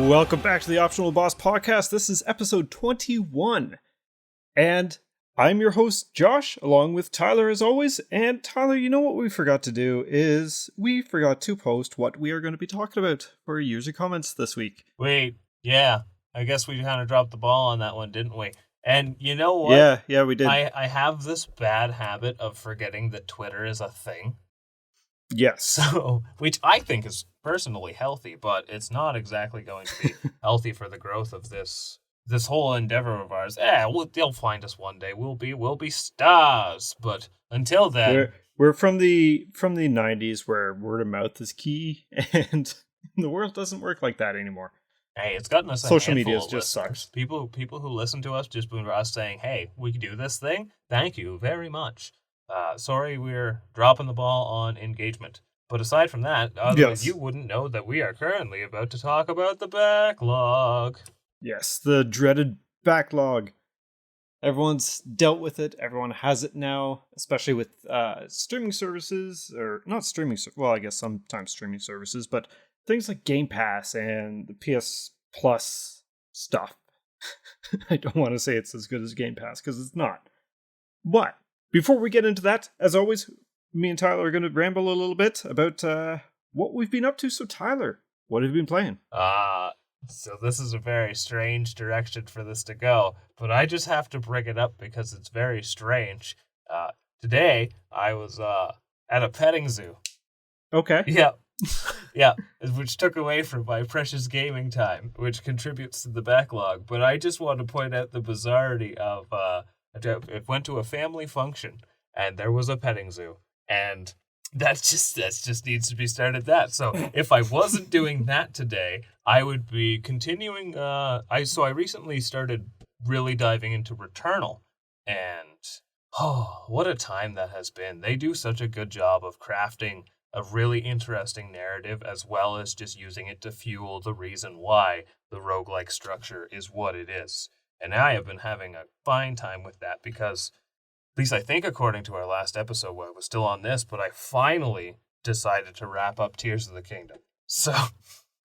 Welcome back to the Optional Boss Podcast. This is episode 21. And I'm your host, Josh, along with Tyler as always. And Tyler, you know what we forgot to do is we forgot to post what we are going to be talking about for user comments this week. Wait, yeah. I guess we kind of dropped the ball on that one, didn't we? And you know what? Yeah, we did. I have this bad habit of forgetting that Twitter is a thing. Yes. So, which I think is personally healthy, but it's not exactly going to be healthy for the growth of this whole endeavor of ours. They'll find us one day. We'll be stars. But until then, we're from the 90s where word of mouth is key, and the world doesn't work like that anymore. Hey, it's gotten us social media just listeners. Sucks. People who listen to us just been us saying, "Hey, we can do this thing." Thank you very much. Sorry, we're dropping the ball on engagement. But aside from that, otherwise you wouldn't know that we are currently about to talk about the backlog. Yes, the dreaded backlog. Everyone's dealt with it. Everyone has it now, especially with streaming services, or not streaming. Well, I guess sometimes streaming services, but things like Game Pass and the PS Plus stuff. I don't want to say it's as good as Game Pass because it's not. But before we get into that, as always, me and Tyler are going to ramble a little bit about what we've been up to. So, Tyler, what have you been playing? So this is a very strange direction for this to go, but I just have to bring it up because it's very strange. Today, I was at a petting zoo. Okay. Yeah, which took away from my precious gaming time, which contributes to the backlog. But I just want to point out the bizarrety of it went to a family function, and there was a petting zoo. And that just needs to be started that. So if I wasn't doing that today, I would be continuing. I recently started really diving into Returnal, and what a time that has been. They do such a good job of crafting a really interesting narrative, as well as just using it to fuel the reason why the roguelike structure is what it is. And I have been having a fine time with that because, at least I think according to our last episode, I was still on this, but I finally decided to wrap up Tears of the Kingdom. So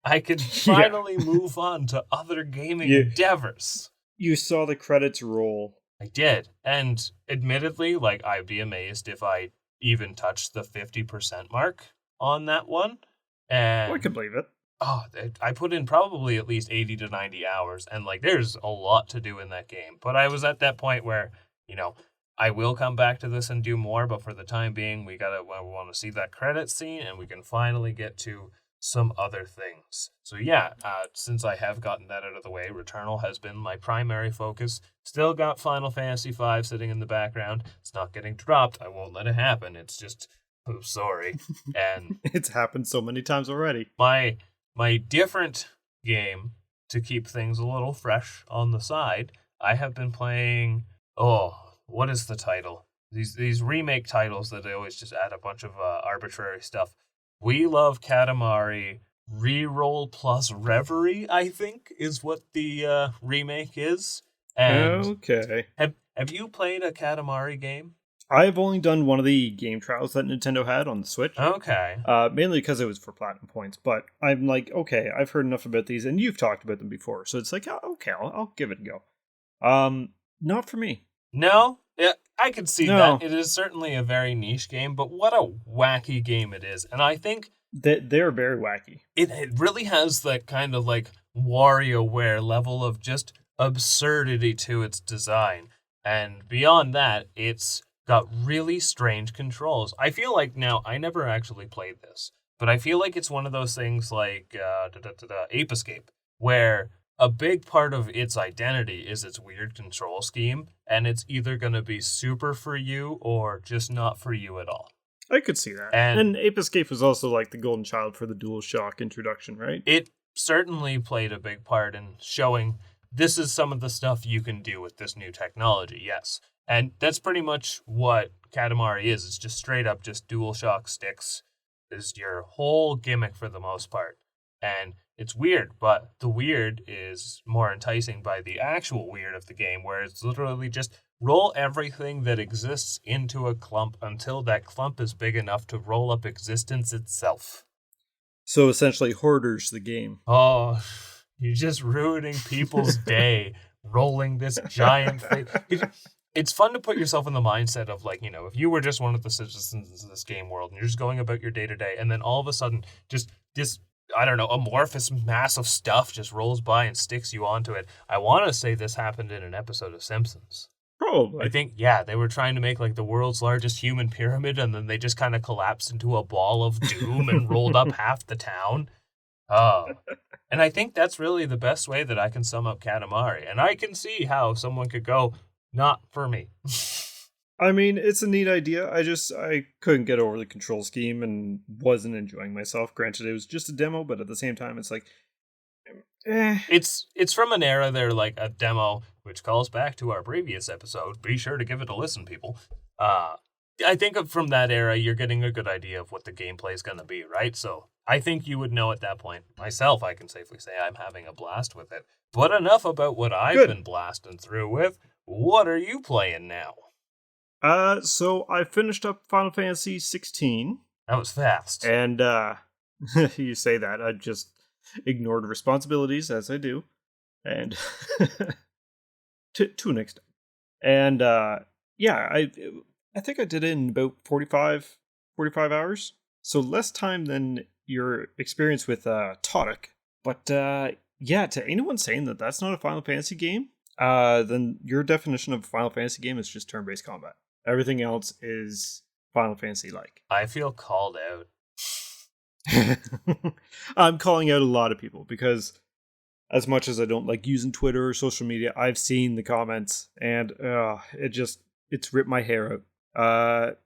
I could finally move on to other gaming endeavors. You saw the credits roll. I did. And admittedly, I'd be amazed if I even touched the 50% mark on that one. And I could believe it. I put in probably at least 80 to 90 hours, and there's a lot to do in that game. But I was at that point where, I will come back to this and do more, but for the time being, we want to see that credit scene, and we can finally get to some other things. So since I have gotten that out of the way, Returnal has been my primary focus. Still got Final Fantasy V sitting in the background. It's not getting dropped. I won't let it happen. It's just, I'm sorry. And it's happened so many times already. My different game to keep things a little fresh on the side, I have been playing, what is the title? These remake titles that they always just add a bunch of arbitrary stuff. We Love Katamari Reroll plus Reverie, I think, is what the remake is. And okay. Have you played a Katamari game? I've only done one of the game trials that Nintendo had on the Switch. Okay. Mainly because it was for platinum points. But I'm like, okay, I've heard enough about these, and you've talked about them before. So it's like, okay, I'll give it a go. Not for me. No? Yeah, I can see that. It is certainly a very niche game, but what a wacky game it is. And I think they're very wacky. It really has that kind of WarioWare level of just absurdity to its design. And beyond that, it's got really strange controls. I feel like now, I never actually played this, but I feel like it's one of those things like Ape Escape, where a big part of its identity is its weird control scheme, and it's either going to be super for you or just not for you at all. I could see that. And Ape Escape was also the golden child for the DualShock introduction, right? It certainly played a big part in showing this is some of the stuff you can do with this new technology, yes. And that's pretty much what Katamari is. It's just straight up just DualShock sticks is your whole gimmick for the most part. And it's weird, but the weird is more enticing by the actual weird of the game, where it's literally just roll everything that exists into a clump until that clump is big enough to roll up existence itself. So essentially Hoarders the game. Oh, You're just ruining people's day, rolling this giant thing. It's fun to put yourself in the mindset of, like, if you were just one of the citizens of this game world and you're just going about your day to day, and then all of a sudden, just this, I don't know, amorphous mass of stuff just rolls by and sticks you onto it. I want to say this happened in an episode of Simpsons. Probably. I think, they were trying to make, like, the world's largest human pyramid, and then they just kind of collapsed into a ball of doom and rolled up half the town. Oh. And I think that's really the best way that I can sum up Katamari. And I can see how someone could go, not for me. I mean, it's a neat idea. I couldn't get over the control scheme and wasn't enjoying myself. Granted, it was just a demo, but at the same time, it's like, It's from an era there, like a demo, which calls back to our previous episode. Be sure to give it a listen, people. I think from that era, you're getting a good idea of what the gameplay is going to be, right? So I think you would know at that point. Myself, I can safely say I'm having a blast with it. But enough about what I've been blasting through with. What are you playing now? So I finished up Final Fantasy 16. That was fast. And you say that, I just ignored responsibilities as I do, and to an extent. And I think I did it in about 45 hours. So less time than your experience with Todic. But to anyone saying that that's not a Final Fantasy game, then your definition of a Final Fantasy game is just turn-based combat. Everything else is Final Fantasy-like. I feel called out. I'm calling out a lot of people because as much as I don't like using Twitter or social media, I've seen the comments and it's ripped my hair out.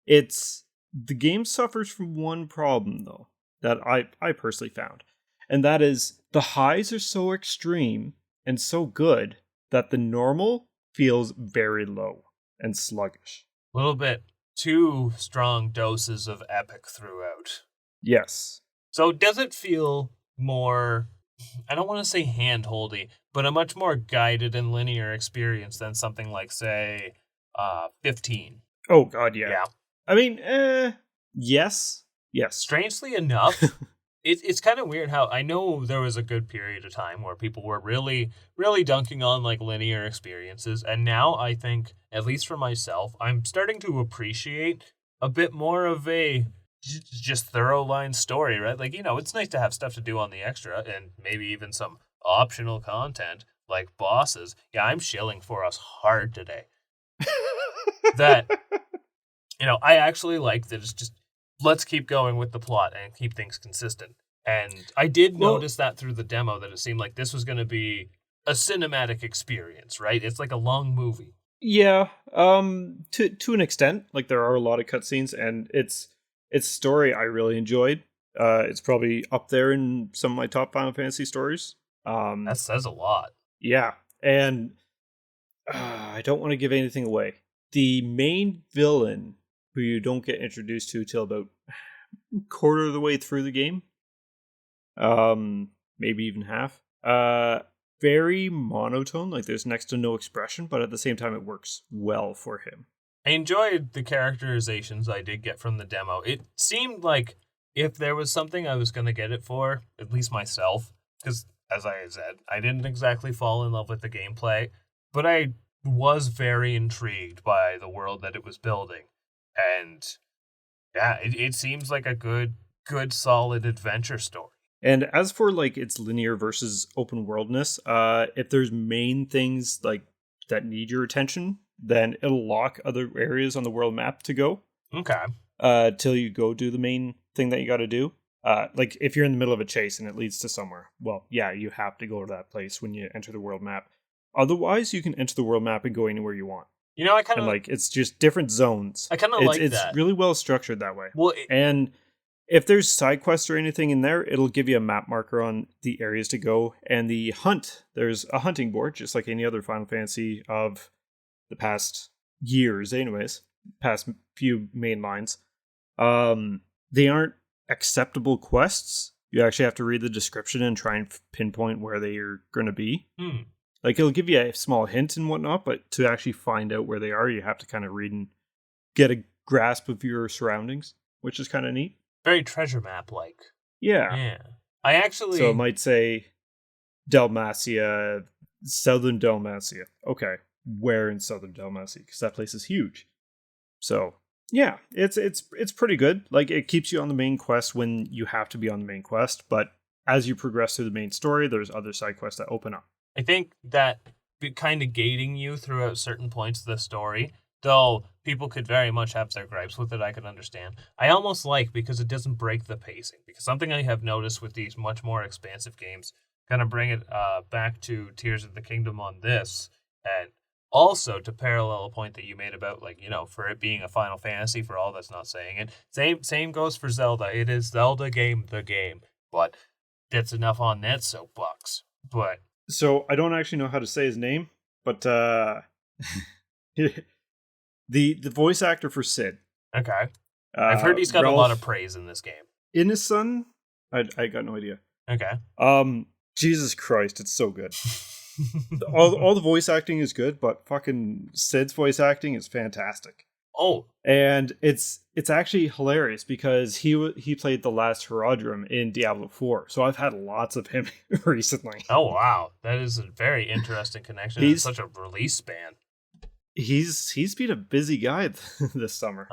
It's the game suffers from one problem though that I personally found, and that is the highs are so extreme and so good that the normal feels very low and sluggish. A little bit too strong doses of epic throughout. Yes. So does it feel more, I don't want to say hand-holdy, but a much more guided and linear experience than something like, say, 15? Oh, God, yeah. Yeah. I mean, yes. Strangely enough, it's kind of weird how I know there was a good period of time where people were really, really dunking on, like, linear experiences, and now I think, at least for myself, I'm starting to appreciate a bit more of a just thorough line story, right? Like, it's nice to have stuff to do on the extra and maybe even some optional content like bosses. Yeah, I'm shilling for us hard today. That, I actually like that it's just, let's keep going with the plot and keep things consistent. And I did notice that through the demo that it seemed like this was going to be a cinematic experience, right? It's like a long movie. Yeah, to an extent. Like, there are a lot of cutscenes and its story I really enjoyed. It's probably up there in some of my top Final Fantasy stories. That says a lot. Yeah, and I don't want to give anything away. The main villain, who you don't get introduced to till about quarter of the way through the game, maybe even half, very monotone. Like, there's next to no expression, but at the same time, it works well for him. I enjoyed the characterizations I did get from the demo. It seemed like if there was something I was going to get it for, at least myself, because as I said, I didn't exactly fall in love with the gameplay, but I was very intrigued by the world that it was building. And yeah, it seems like a good, solid adventure story. And as for like its linear versus open worldness, if there's main things like that need your attention, then it'll lock other areas on the world map to go. Okay. Till you go do the main thing that you got to do. Like if you're in the middle of a chase and it leads to somewhere, well, yeah, you have to go to that place when you enter the world map. Otherwise, you can enter the world map and go anywhere you want. I kind of like it's just different zones. I kind of like that. It's really well structured that way. Well, and if there's side quests or anything in there, it'll give you a map marker on the areas to go. And the hunt, there's a hunting board, just like any other Final Fantasy of the past years, anyways, past few main lines. They aren't acceptable quests. You actually have to read the description and try and pinpoint where they are going to be. Like, it'll give you a small hint and whatnot, but to actually find out where they are, you have to kind of read and get a grasp of your surroundings, which is kind of neat. Very treasure map-like. Yeah. I actually... So it might say, Dalmatia, Southern Dalmatia. Okay, where in Southern Dalmatia? Because that place is huge. So yeah, it's pretty good. Like it keeps you on the main quest when you have to be on the main quest, but as you progress through the main story, there's other side quests that open up. I think that kind of gating you throughout certain points of the story, though people could very much have their gripes with it, I can understand. I almost like because it doesn't break the pacing. Because something I have noticed with these much more expansive games, kind of bring it back to Tears of the Kingdom on this, and also to parallel a point that you made about like, for it being a Final Fantasy, for all that's not saying it. Same goes for Zelda. It is Zelda game the game, but that's enough on that soapbox. But So I don't actually know how to say his name, but the voice actor for Sid. okay. I've heard he's got Ralph a lot of praise in this game. Ineson? I got no idea. Okay. Jesus Christ, it's so good. all the voice acting is good, but fucking Sid's voice acting is fantastic. Oh. And it's actually hilarious because he played the last Herodrum in Diablo 4. So I've had lots of him recently. Oh wow. That is a very interesting connection. It's such a release span. He's been a busy guy this summer.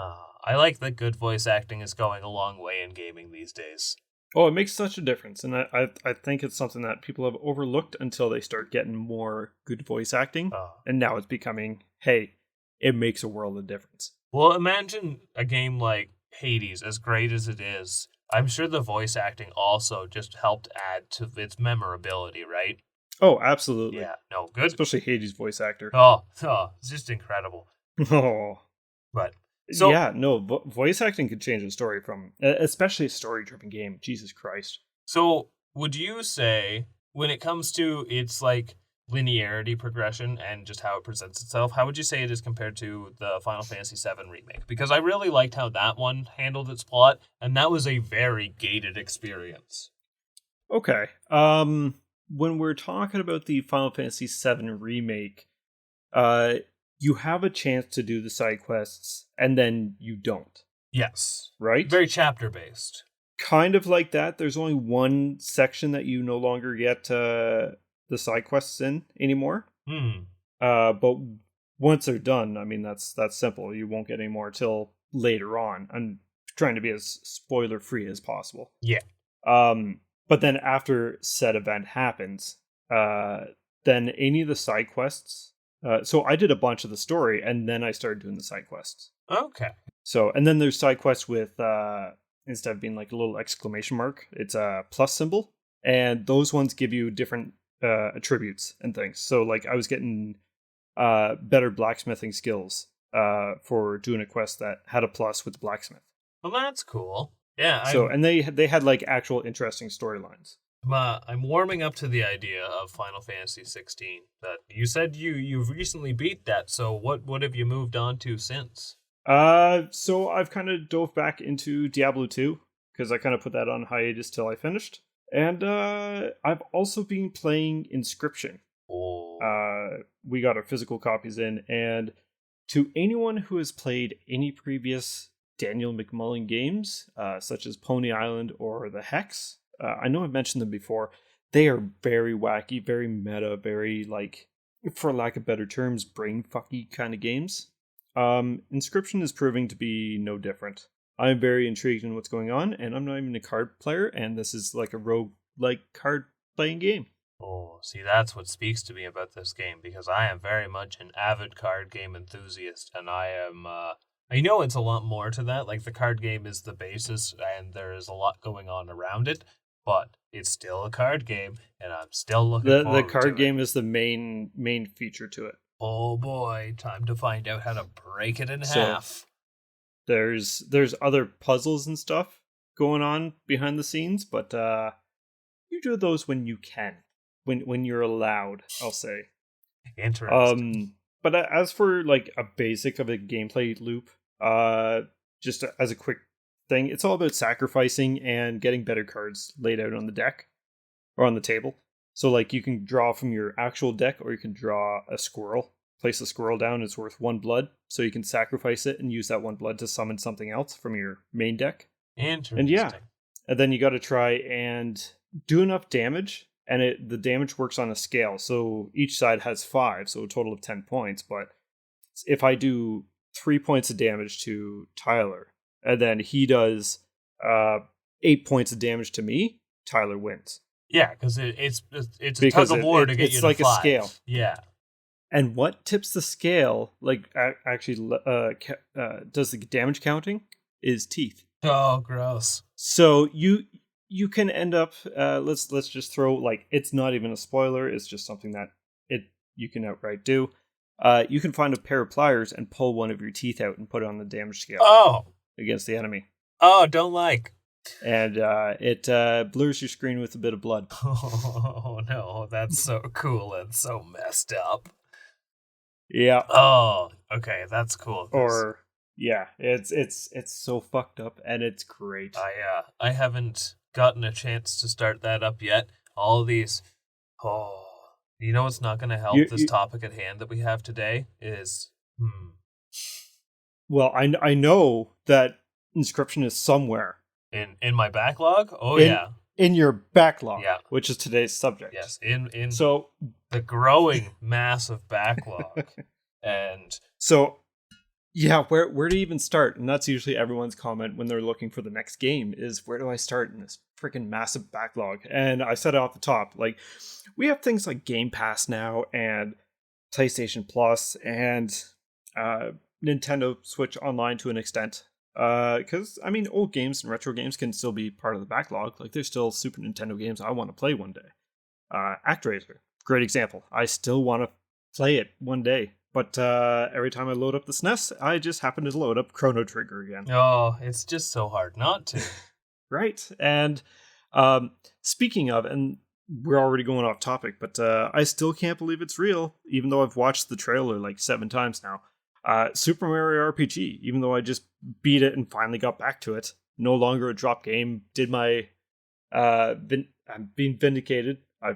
I like that good voice acting is going a long way in gaming these days. Oh, it makes such a difference, and I think it's something that people have overlooked until they start getting more good voice acting, and now it's becoming, hey, it makes a world of difference. Well, imagine a game like Hades, as great as it is. I'm sure the voice acting also just helped add to its memorability, right? Oh, absolutely. Yeah, no, good. Especially Hades' voice actor. Oh, it's just incredible. Oh. But so yeah, no, voice acting could change a story from, especially a story-driven game. Jesus Christ. So, would you say when it comes to its like linearity progression and just how it presents itself, how would you say it is compared to the Final Fantasy VII remake? Because I really liked how that one handled its plot, and that was a very gated experience. Okay. When we're talking about the Final Fantasy VII remake, you have a chance to do the side quests, and then you don't. Yes. Right? Very chapter-based. Kind of like that. There's only one section that you no longer get the side quests in anymore. But once they're done, I mean, that's simple. You won't get any more till later on. I'm trying to be as spoiler-free as possible. Yeah. But then after said event happens, then any of the side quests. So I did a bunch of the story, and then I started doing the side quests. Okay. So, and then there's side quests with, instead of being like a little exclamation mark, it's a plus symbol. And those ones give you different attributes and things. So like I was getting better blacksmithing skills for doing a quest that had a plus with the blacksmith. Well, that's cool. Yeah. So, and they had like actual interesting storylines. I'm warming up to the idea of Final Fantasy 16. But you said you've recently beat that, so what have you moved on to since? So I've kind of dove back into Diablo 2 because I kind of put that on hiatus till I finished, and I've also been playing Inscription. Oh. We got our physical copies in, and to anyone who has played any previous Daniel McMullen games, such as Pony Island or The Hex. I know I've mentioned them before. They are very wacky, very meta, very, like, for lack of better terms, brain fucky kind of games. Inscription is proving to be no different. I'm very intrigued in what's going on, and I'm not even a card player, and this is like a rogue-like card-playing game. Oh, see, that's what speaks to me about this game, because I am very much an avid card game enthusiast, and I am, I know it's a lot more to that, like the card game is the basis, and there is a lot going on around it, but it's still a card game, and I'm still looking forward to it. The card game is the main feature to it. Oh boy, time to find out how to break it in half. There's other puzzles and stuff going on behind the scenes, but you do those when you can, when you're allowed, I'll say. Interesting. But as for like a basic of a gameplay loop, just as a quick thing, it's all about sacrificing and getting better cards laid out on the deck or on the table. So like you can draw from your actual deck, or you can draw a squirrel. Place a squirrel down, it's worth 1 blood, so you can sacrifice it and use that 1 blood to summon something else from your main deck. Interesting. And yeah, and then you got to try and do enough damage and the damage works on a scale. So each side has 5, so a total of 10 points. But if I do 3 points of damage to Tyler, and then he does 8 points of damage to me, Tyler wins. Yeah, because it's a tug of war to get you to 5. It's like a scale. Yeah. And what tips the scale, like actually does the damage counting, is teeth. Oh, gross. So you can end up, let's just throw, like, it's not even a spoiler, it's just something that you can outright do. You can find a pair of pliers and pull one of your teeth out and put it on the damage scale against the enemy. Oh, don't like. And it blurs your screen with a bit of blood. Oh, no, that's so cool and so messed up. Yeah. Oh, okay, that's cool. Or yeah, it's so fucked up and it's great. I haven't gotten a chance to start that up yet. All these, you know what's not going to help this topic at hand that we have today is Well, I know that Inscription is somewhere in my backlog. Yeah. In your backlog, which is today's subject. Yes, in so the growing massive backlog. And so yeah, where to even start? And that's usually everyone's comment when they're looking for the next game is, where do I start in this freaking massive backlog? And I said it off the top, like, we have things like Game Pass now and PlayStation Plus and Nintendo Switch Online to an extent. Because, I mean, old games and retro games can still be part of the backlog. Like, there's still Super Nintendo games I want to play one day. ActRaiser, great example. I still want to play it one day. But every time I load up the SNES, I just happen to load up Chrono Trigger again. Oh, it's just so hard not to. Right. And speaking of, and we're already going off topic, but I still can't believe it's real, even though I've watched the trailer like 7 times now. Super Mario RPG, even though I just beat it and finally got back to it, no longer a drop game. Did my I'm being vindicated. I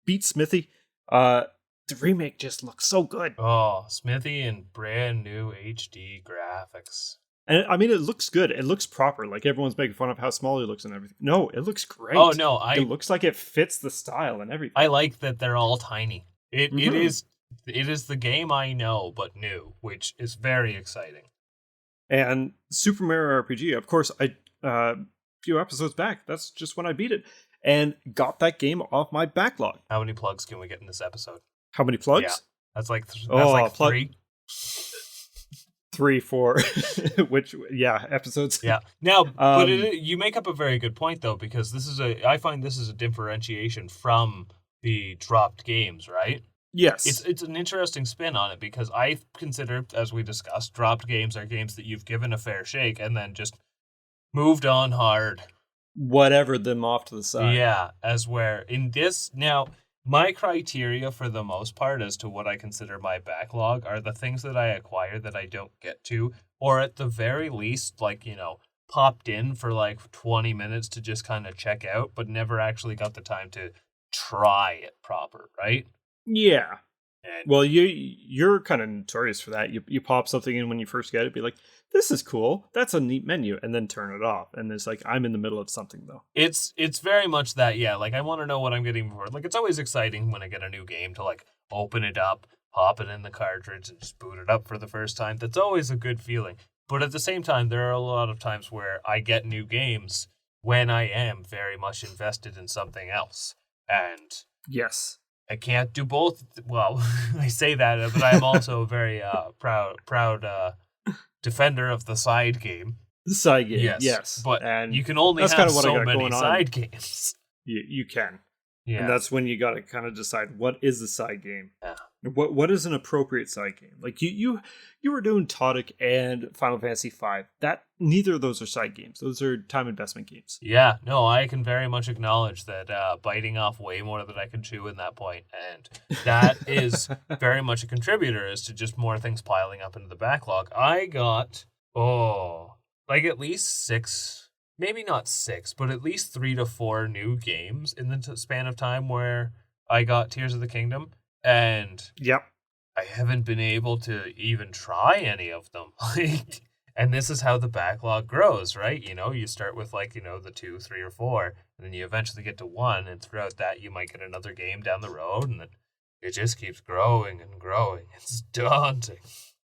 beat Smithy. The remake just looks so good. Oh, Smithy and brand new HD graphics. And I mean, it looks good. It looks proper. Like, everyone's making fun of how small he looks and everything. No, it looks great. Oh no, it looks like it fits the style and everything. I like that they're all tiny. It is the game I know, but new, which is very exciting. And Super Mario RPG, of course, a few episodes back, that's just when I beat it and got that game off my backlog. How many plugs can we get in this episode? How many plugs? Yeah, that's like 3. 3, 4, which, episodes. Yeah. Now, but you make up a very good point, though, because I find this is a differentiation from the dropped games, right? Yes. It's an interesting spin on it, because I consider, as we discussed, dropped games are games that you've given a fair shake and then just moved on hard. Whatever them off to the side. Yeah, as where in this, now, my criteria for the most part as to what I consider my backlog are the things that I acquire that I don't get to, or at the very least, like, popped in for like 20 minutes to just kind of check out, but never actually got the time to try it proper, right? Yeah. Well, you're kind of notorious for that. You pop something in when you first get it, be like, this is cool, that's a neat menu, and then turn it off. And it's like, I'm in the middle of something, though. It's very much that, yeah. Like, I want to know what I'm getting before. Like, it's always exciting when I get a new game to, like, open it up, pop it in the cartridge, and just boot it up for the first time. That's always a good feeling. But at the same time, there are a lot of times where I get new games when I am very much invested in something else. And yes, I can't do both. Well, I say that, but I'm also a very proud defender of the side game. The side game, yes. But and you can only have so many side games. You can. Yeah. And that's when you got to kind of decide, what is the side game? Yeah. What is an appropriate side game? Like, you were doing Todic and Final Fantasy V. That neither of those are side games. Those are time investment games. Yeah, no, I can very much acknowledge that biting off way more than I can chew in that point, and that is very much a contributor as to just more things piling up into the backlog. I got like at least 6, maybe not 6, but at least 3 to 4 new games in the span of time where I got Tears of the Kingdom. And yep, I haven't been able to even try any of them. Like, And this is how the backlog grows, right? You start with like, the 2, 3, or 4, and then you eventually get to 1, and throughout that you might get another game down the road, and then it just keeps growing and growing. It's daunting.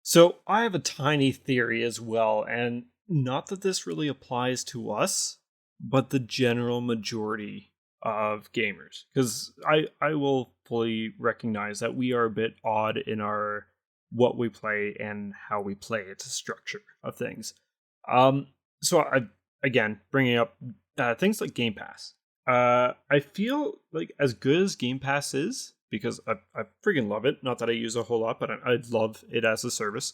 So I have a tiny theory as well, and not that this really applies to us, but the general majority of gamers. Because I will fully recognize that we are a bit odd in our what we play and how we play. It's a structure of things. So I again bringing up things like Game Pass. I feel like as good as Game Pass is, because I freaking love it. Not that I use a whole lot, but I love it as a service.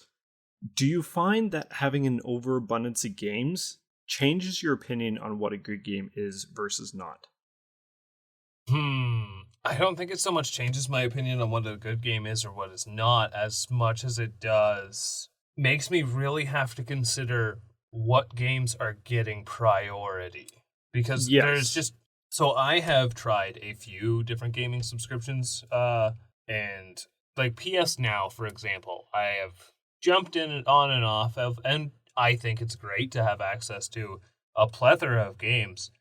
Do you find that having an overabundance of games changes your opinion on what a good game is versus not? I don't think it so much changes my opinion on what a good game is or what is not, as much as it does makes me really have to consider what games are getting priority. Because there's Yes. just so I have tried a few different gaming subscriptions, and like PS Now, for example, I have jumped in and on and off of, and I think it's great to have access to a plethora of games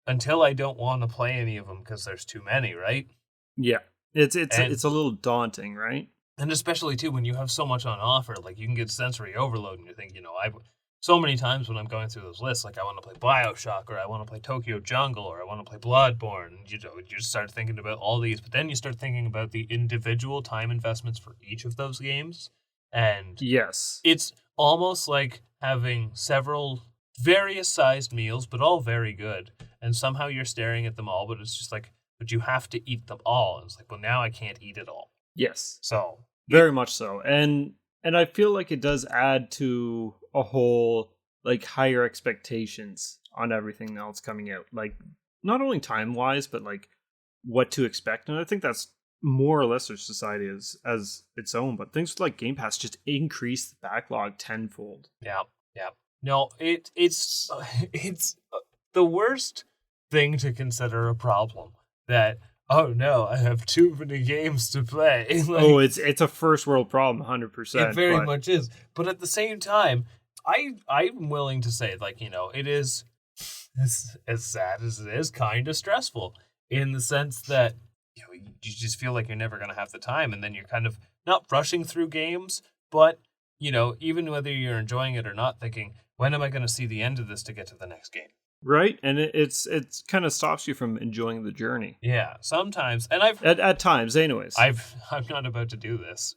until I don't want to play any of them because there's too many, right? Yeah. And It's a little daunting, right? and especially too when you have so much on offer, like you can get sensory overload, and you think, I so many times when I'm going through those lists, like I want to play Bioshock, or I want to play Tokyo Jungle, or I want to play Bloodborne, and you just start thinking about all these, but then you start thinking about the individual time investments for each of those games, and Yes. it's almost like having several various sized meals, but all very good, and somehow you're staring at them all, but it's just like, but you have to eat them all. And it's like, well, now I can't eat it all. Yes. So Very much so. And I feel like it does add to a whole like higher expectations on everything else coming out. Like not only time wise, but like what to expect. And I think that's more or less our society as its own. But things like Game Pass just increase the backlog tenfold. yeah, yeah. No, it's it's the worst thing to consider a problem that, oh no, I have too many games to play. Oh, Like, it's a first world problem, it 100%. very But much is. But at the same time, I'm willing to say, like, it is, as sad as it is, kind of stressful in the sense that you just feel like you're never going to have the time, and then you're kind of not rushing through games, but even whether you're enjoying it or not, thinking, when am I going to see the end of this to get to the next game? right, and it's kind of stops you from enjoying the journey Yeah, sometimes, and at times, anyways. I'm not about to do this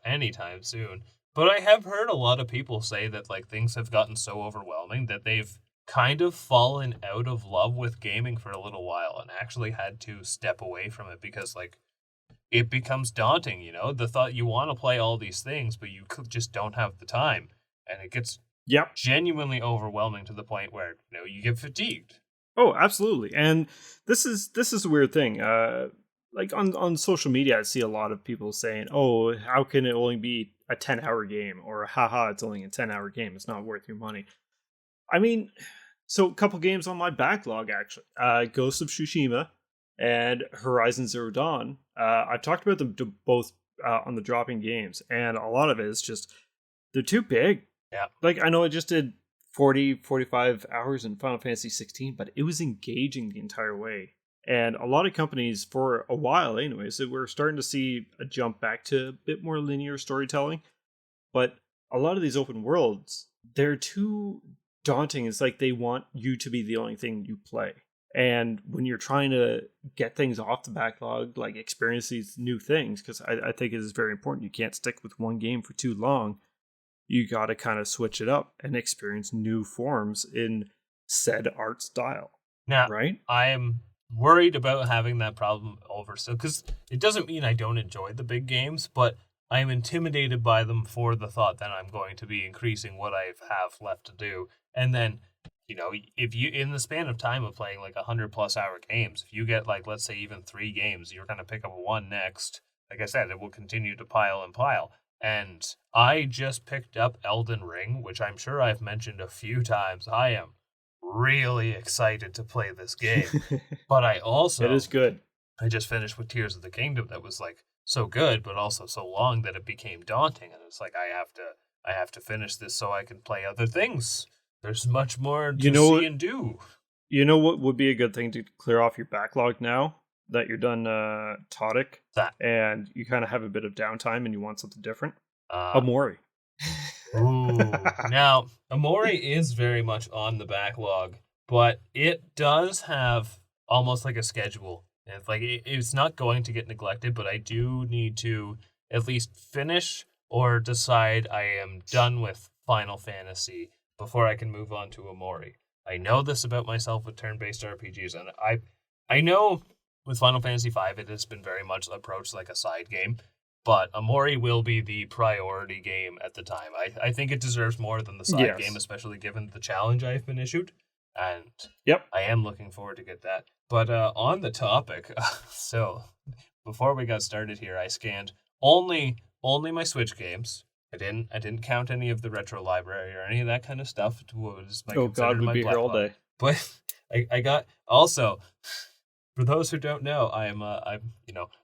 anytime soon, but I have heard a lot of people say that like things have gotten so overwhelming that they've kind of fallen out of love with gaming for a little while and actually had to step away from it because like it becomes daunting, the thought you want to play all these things but you just don't have the time, and it gets Yep. genuinely overwhelming to the point where you get fatigued. Oh, absolutely. And this is a weird thing. Like on social media, I see a lot of people saying, "Oh, how can it only be a 10-hour game?" or "Haha, it's only a 10-hour game. It's not worth your money." I mean, so a couple games on my backlog actually. Ghost of Tsushima and Horizon Zero Dawn. I've talked about them both on the dropping games, and a lot of it is just they're too big. Yeah. Like I know I just did 45 hours in Final Fantasy 16, but it was engaging the entire way. And a lot of companies, for a while anyways, that we're starting to see a jump back to a bit more linear storytelling. But a lot of these open worlds, they're too daunting. It's like they want you to be the only thing you play. And when you're trying to get things off the backlog, like experience these new things, because I think it is very important. You can't stick with one game for too long. You got to kind of switch it up and experience new forms in said art style. Now, Right? I am worried about having that problem over. So, because it doesn't mean I don't enjoy the big games, but I am intimidated by them for the thought that I'm going to be increasing what I have left to do. And then, if you, in the span of time of playing like 100+ hour games, if you get like, let's say even 3 games, you're going to pick up one next. Like I said, it will continue to pile and pile. And I just picked up Elden Ring, which I'm sure I've mentioned a few times. I am really excited to play this game. But I also It is good. I just finished with Tears of the Kingdom that was like so good, but also so long that it became daunting. And it's like I have to finish this so I can play other things. There's much more You to know see what? and do. You know what would be a good thing to clear off your backlog now that you're done Todic That. and you kind of have a bit of downtime and you want something different? Uh, Amori. Ooh. Now, Amori is very much on the backlog, but it does have almost like a schedule. It's like it's not going to get neglected, but I do need to at least finish or decide I am done with Final Fantasy before I can move on to Amori. I know this about myself with turn-based RPGs, and I know with Final Fantasy V it has been very much approached like a side game. But Amori will be the priority game at the time. I think it deserves more than the side game, especially given the challenge I've been issued. And Yep. I am looking forward to get that. But on the topic, so before we got started here, I scanned only my Switch games. I didn't count any of the retro library or any of that kind of stuff. It was Oh God, we'd be here all day. But I got also. For those who don't know, I'm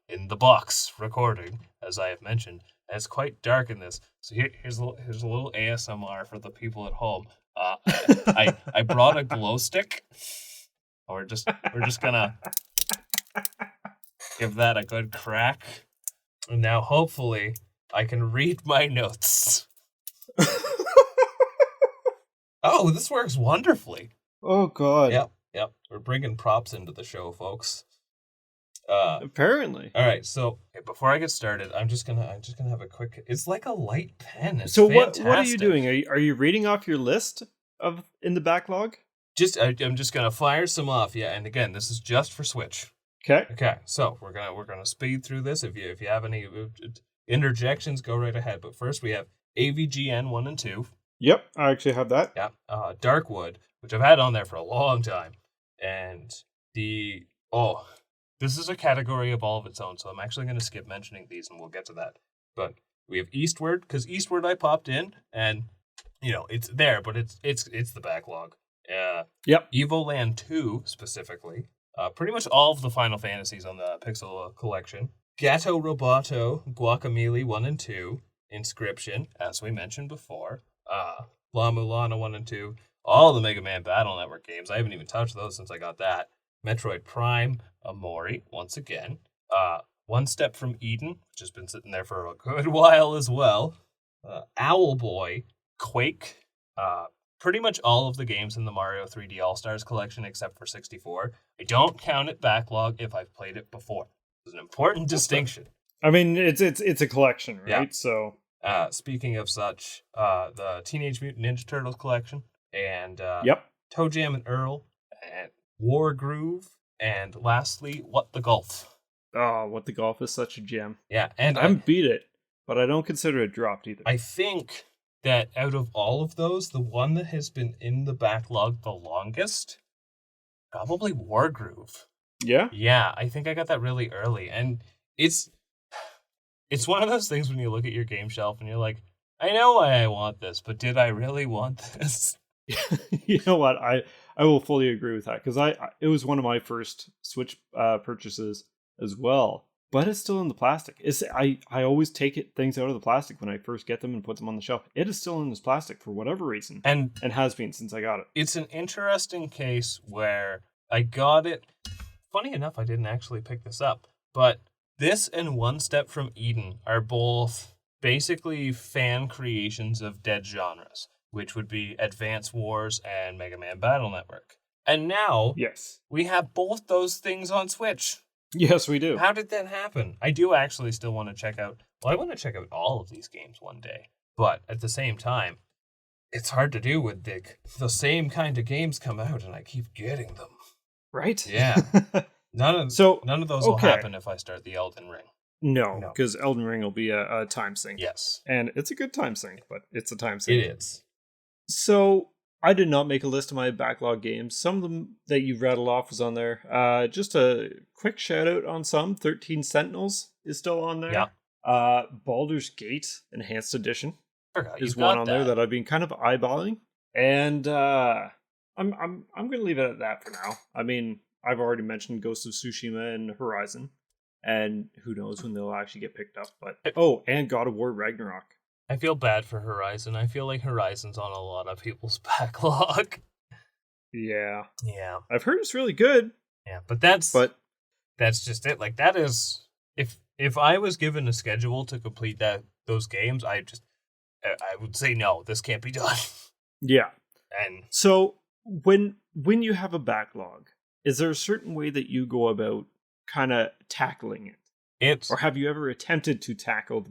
in the box recording, as I have mentioned. And it's quite dark in this, so here's a little ASMR for the people at home. I brought a glow stick. We're just gonna give that a good crack, and now hopefully I can read my notes. Oh, this works wonderfully. Oh God. Yep. We're bringing props into the show, folks. Apparently. All right. So before I get started, I'm just gonna have a quick. It's like a light pen. It's so fantastic. what are you doing? Are you reading off your list of in the backlog? I'm just gonna fire some off. Yeah. And again, this is just for Switch. Okay. Okay. So we're gonna speed through this. If you have any interjections, go right ahead. But first, we have AVGN 1 and 2. Yep, I actually have that. Yeah. Darkwood, which I've had on there for a long time. And this is a category of all of its own, so I'm actually going to skip mentioning these, and we'll get to that. But we have Eastward, because Eastward I popped in, and it's there, but it's the backlog. Yep. Evoland 2 specifically, pretty much all of the Final Fantasies on the Pixel collection. Gato Roboto, Guacamelee 1 and 2, Inscription, as we mentioned before. La Mulana 1 and 2. All the Mega Man Battle Network games. I haven't even touched those since I got that. Metroid Prime, Amori, once again. One Step from Eden, which has been sitting there for a good while as well. Owlboy, Quake. Pretty much all of the games in the Mario 3D All-Stars collection except for 64. I don't count it backlog if I've played it before. It's an important distinction. I mean, it's a collection, right? Yeah. So, speaking of such, the Teenage Mutant Ninja Turtles collection. And yep. Toe Jam and Earl, and War Groove, and lastly, What the Golf. Oh, What the Golf is such a gem. Yeah, and I haven't beat it, but I don't consider it dropped either. I think that out of all of those, the one that has been in the backlog the longest, probably War Groove. Yeah? Yeah, I think I got that really early, and it's one of those things when you look at your game shelf and you're like, I know why I want this, but did I really want this? You know what? I will fully agree with that because it was one of my first Switch purchases as well, but it's still in the plastic. I always take things out of the plastic when I first get them and put them on the shelf. It is still in this plastic for whatever reason, and has been since I got it. It's an interesting case where I got it. Funny enough, I didn't actually pick this up, but this and One Step from Eden are both basically fan creations of dead genres, which would be Advance Wars and Mega Man Battle Network. And now, yes, we have both those things on Switch. Yes, we do. How did that happen? I do actually still want to check out... Well, I want to check out all of these games one day. But at the same time, it's hard to do with the same kind of games come out and I keep getting them. Right? Yeah. None of those will happen if I start the Elden Ring. No, because Elden Ring will be a time sink. Yes. And it's a good time sink, but it's a time sink. It is. So, I did not make a list of my backlog games. Some of them that you rattled off was on there. Just a quick shout out on some. 13 Sentinels is still on there. Yeah. Baldur's Gate Enhanced Edition is one on there that I've been kind of eyeballing. And I'm going to leave it at that for now. I mean, I've already mentioned Ghost of Tsushima and Horizon. And who knows when they'll actually get picked up. But and God of War Ragnarok. I feel bad for Horizon. I feel like Horizon's on a lot of people's backlog. Yeah. Yeah. I've heard it's really good, Yeah, but that's but just it. Like that is if I was given a schedule to complete those games, I would say no, this can't be done. yeah. And So when you have a backlog, is there a certain way that you go about kind of tackling it? it's Or have you ever attempted to tackle the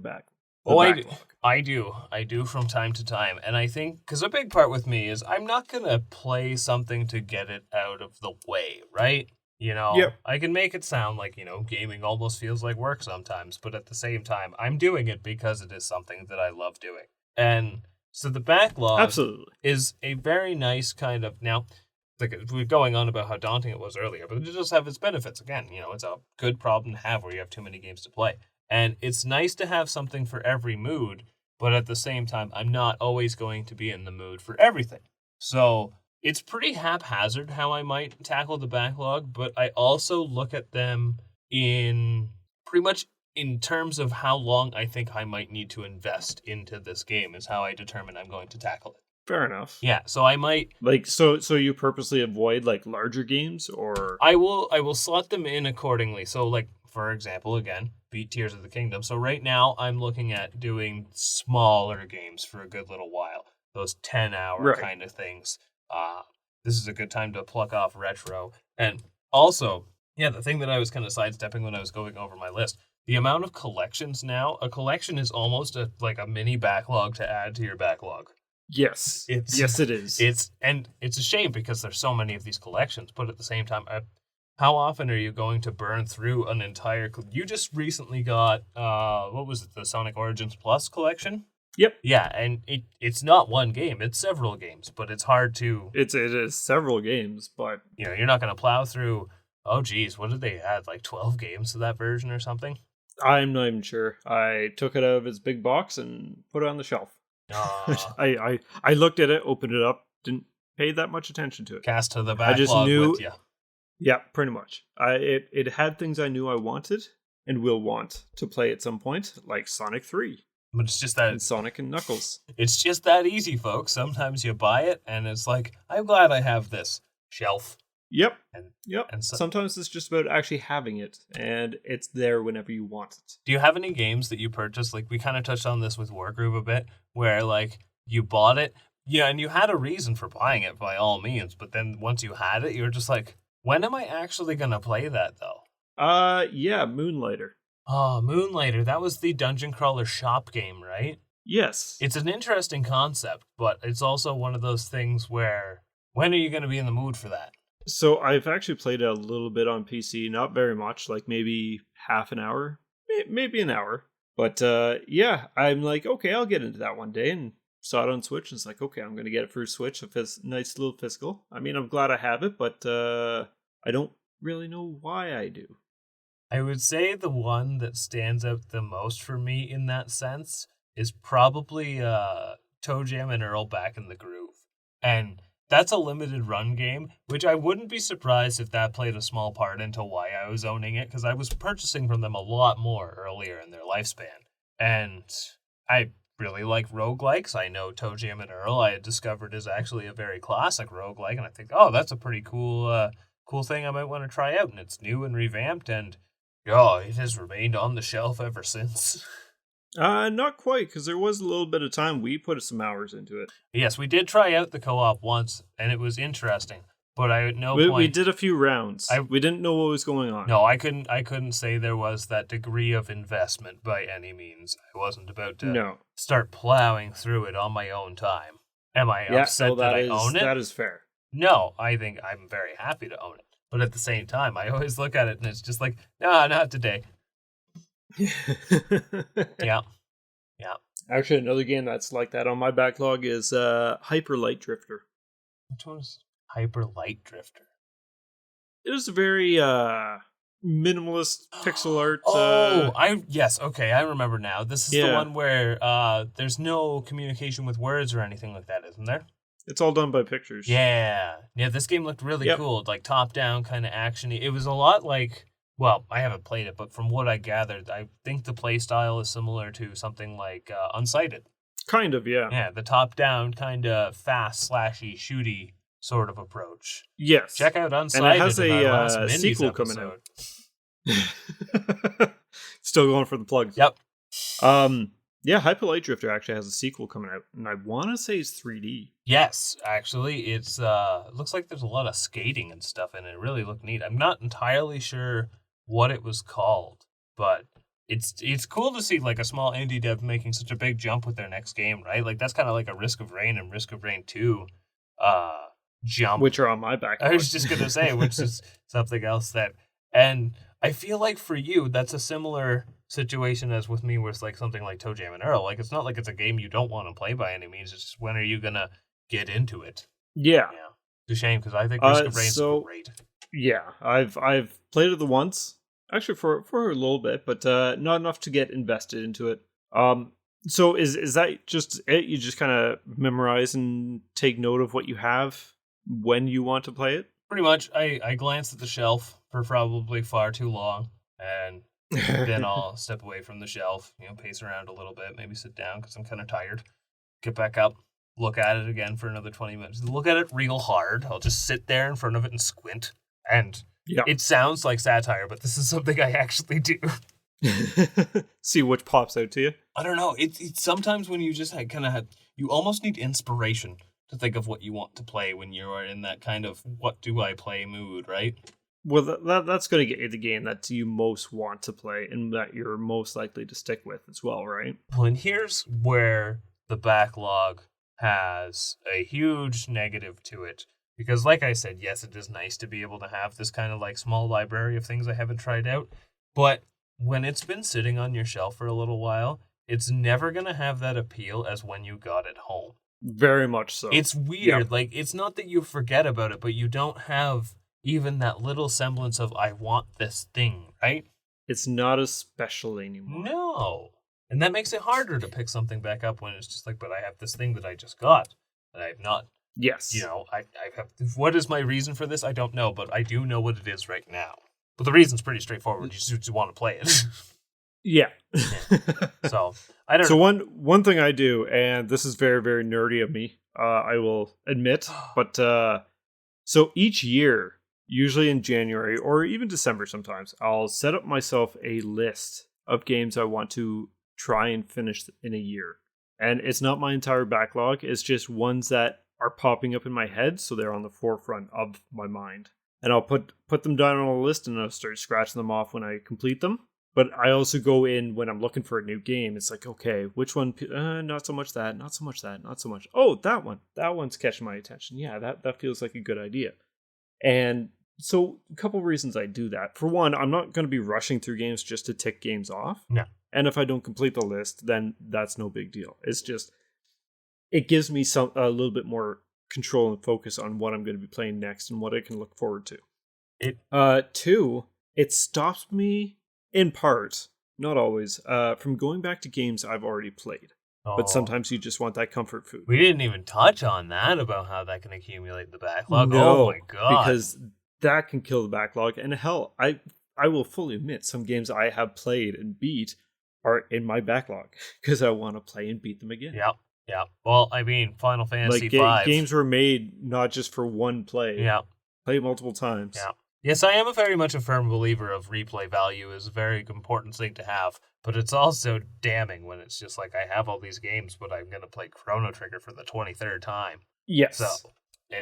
oh, backlog? I do from time to time, and I think because a big part with me is I'm not gonna play something to get it out of the way, right? Yep. I can make it sound like gaming almost feels like work sometimes, but at the same time, I'm doing it because it is something that I love doing, and so the backlog Absolutely. is a very nice kind of now. Like we were going on about how daunting it was earlier, but it does have its benefits. Again, it's a good problem to have where you have too many games to play. And it's nice to have something for every mood, but at the same time, I'm not always going to be in the mood for everything. So it's pretty haphazard how I might tackle the backlog, but I also look at them in pretty much in terms of how long I think I might need to invest into this game, is how I determine I'm going to tackle it. Fair enough. Yeah, so I might Like so you purposely avoid like larger games or I will slot them in accordingly. So like for example, again, beat Tears of the Kingdom. So right now I'm looking at doing smaller games for a good little while. Those 10-hour right. kind of things. This is a good time to pluck off retro. And also, yeah, the thing that I was kind of sidestepping when I was going over my list, the amount of collections now, a collection is almost like a mini backlog to add to your backlog. Yes. It's Yes it is. it's a shame because there's so many of these collections, but at the same time, how often are you going to burn through an entire? You just recently got what was it, the Sonic Origins Plus collection? Yep. Yeah, and it's not one game; it's several games, but it's hard to. It is several games, but You're not going to plow through. Oh, geez, what did they add? Like 12 games to that version or something? I'm not even sure. I took it out of its big box and put it on the shelf. Uh, I looked at it, opened it up, didn't pay that much attention to it. cast to the I just backlog knew, with you. yeah, pretty much. It had things I knew I wanted and will want to play at some point, like Sonic 3 But it's just that and Sonic and Knuckles. it's just that easy, folks. Sometimes you buy it and it's like, I'm glad I have this shelf. Yep. And Yep. and so, Sometimes it's just about actually having it, and it's there whenever you want it. do you have any games that you purchased? Like we kind of touched on this with Wargroove a bit, where like you bought it, yeah, and you had a reason for buying it by all means, but then once you had it, you were just like, when am I actually gonna play that though? Yeah, Moonlighter. Oh, Moonlighter, that was the dungeon crawler shop game, right? Yes. It's an interesting concept, but it's also one of those things where when are you gonna be in the mood for that? So I've actually played it a little bit on PC, not very much, like maybe half an hour, maybe an hour. But yeah, I'm like, okay, I'll get into that one day, and saw it on Switch. And it's like, okay, I'm gonna get it for Switch. Nice little physical. I mean, I'm glad I have it, but I don't really know why I do. I would say the one that stands out the most for me in that sense is probably Toe Jam and Earl Back in the Groove. And that's a limited run game, which I wouldn't be surprised if that played a small part into why I was owning it, because I was purchasing from them a lot more earlier in their lifespan. And I really like roguelikes. I know Toe Jam and Earl I had discovered is actually a very classic roguelike, and I think, oh, that's a pretty cool thing I might want to try out, and it's new and revamped, and oh, it has remained on the shelf ever since. Not quite, because there was a little bit of time we put some hours into it. Yes, we did try out the co-op once, and it was interesting. But I at no point We did a few rounds. We didn't know what was going on. No, I couldn't say there was that degree of investment by any means. I wasn't about to start plowing through it on my own time. Am I upset that I own it? That is fair. No, I think I'm very happy to own it. But at the same time, I always look at it and it's just like, nah, not today. Yeah. Actually, another game that's like that on my backlog is Hyper Light Drifter. Which one's Hyper Light Drifter? It is a very minimalist pixel art. Okay, I remember now. This is the one where there's no communication with words or anything like that, isn't there? It's all done by pictures. Yeah. This game looked really cool, like top-down kind of action-y. It was a lot like, well, I haven't played it, but from what I gathered, I think the play style is similar to something like Unsighted. Kind of, yeah. Yeah, the top-down kind of fast, slashy, shooty sort of approach. Yes. Check out And it Unsighted has in our last a Mindy's sequel episode. coming out. Still going for the plugs. Yep. Yeah, Hyper Light Drifter actually has a sequel coming out, and I want to say it's 3D. Yes, actually, it's it looks like there's a lot of skating and stuff in it. It really looked neat. I'm not entirely sure what it was called, but it's cool to see like a small indie dev making such a big jump with their next game, right? Like that's kind of like a Risk of Rain and Risk of Rain 2 jump. Which are on my backlog. I was just gonna say, which is something else that, and I feel like for you, that's a similar situation as with me, where it's like something like Toe Jam and Earl. Like it's not like it's a game you don't want to play by any means. It's just when are you gonna get into it? Yeah. Yeah, it's a shame because I think Risk of Rain's great. Yeah, I've played it the once, actually for a little bit, but not enough to get invested into it. So is that just it? You just kind of memorize and take note of what you have when you want to play it? Pretty much. I glanced at the shelf for probably far too long, and then I'll step away from the shelf, pace around a little bit, maybe sit down because I'm kind of tired. Get back up, look at it again for another 20 minutes. Look at it real hard. I'll just sit there in front of it and squint. And it sounds like satire, but this is something I actually do. See which pops out to you. I don't know. It's sometimes when you just kind of you almost need inspiration to think of what you want to play when you are in that kind of what do I play mood, right? Well, that's going to get you the game that you most want to play and that you're most likely to stick with as well, right? Well, and here's where the backlog has a huge negative to it. Because like I said, yes, it is nice to be able to have this kind of like small library of things I haven't tried out. But when it's been sitting on your shelf for a little while, it's never going to have that appeal as when you got it home. Very much so. It's weird. Like, it's not that you forget about it, but you don't have even that little semblance of, I want this thing, right? It's not as special anymore. No. And that makes it harder to pick something back up when it's just like, but I have this thing that I just got that I've not. Yes. I have. What is my reason for this? I don't know, but I do know what it is right now. But the reason's pretty straightforward. You just want to play it. Yeah. So I don't. So one thing I do, and this is very, very nerdy of me, I will admit, but so each year, usually in January or even December sometimes, I'll set up myself a list of games I want to try and finish in a year. And it's not my entire backlog, it's just ones that are popping up in my head, so they're on the forefront of my mind. And I'll put them down on a list and I'll start scratching them off when I complete them. But I also go in when I'm looking for a new game. It's like, okay, which one? Not so much that, not so much that, not so much. Oh, that one. That one's catching my attention. Yeah, that feels like a good idea. And so a couple reasons I do that. For one, I'm not going to be rushing through games just to tick games off. No. And if I don't complete the list, then that's no big deal. It's just, it gives me a little bit more control and focus on what I'm going to be playing next and what I can look forward to. Two, it stops me in part, not always, from going back to games I've already played. Oh. But sometimes you just want that comfort food. We didn't even touch on that about how that can accumulate the backlog. No, oh my god. Because that can kill the backlog. And hell, I will fully admit some games I have played and beat are in my backlog because I want to play and beat them again. Yep. Yeah. Well, I mean, Final Fantasy V. Games were made not just for one play. Yeah. Play multiple times. Yeah. Yes, I am very much a firm believer of replay value is a very important thing to have, but it's also damning when it's just like, I have all these games, but I'm going to play Chrono Trigger for the 23rd time. Yes. So,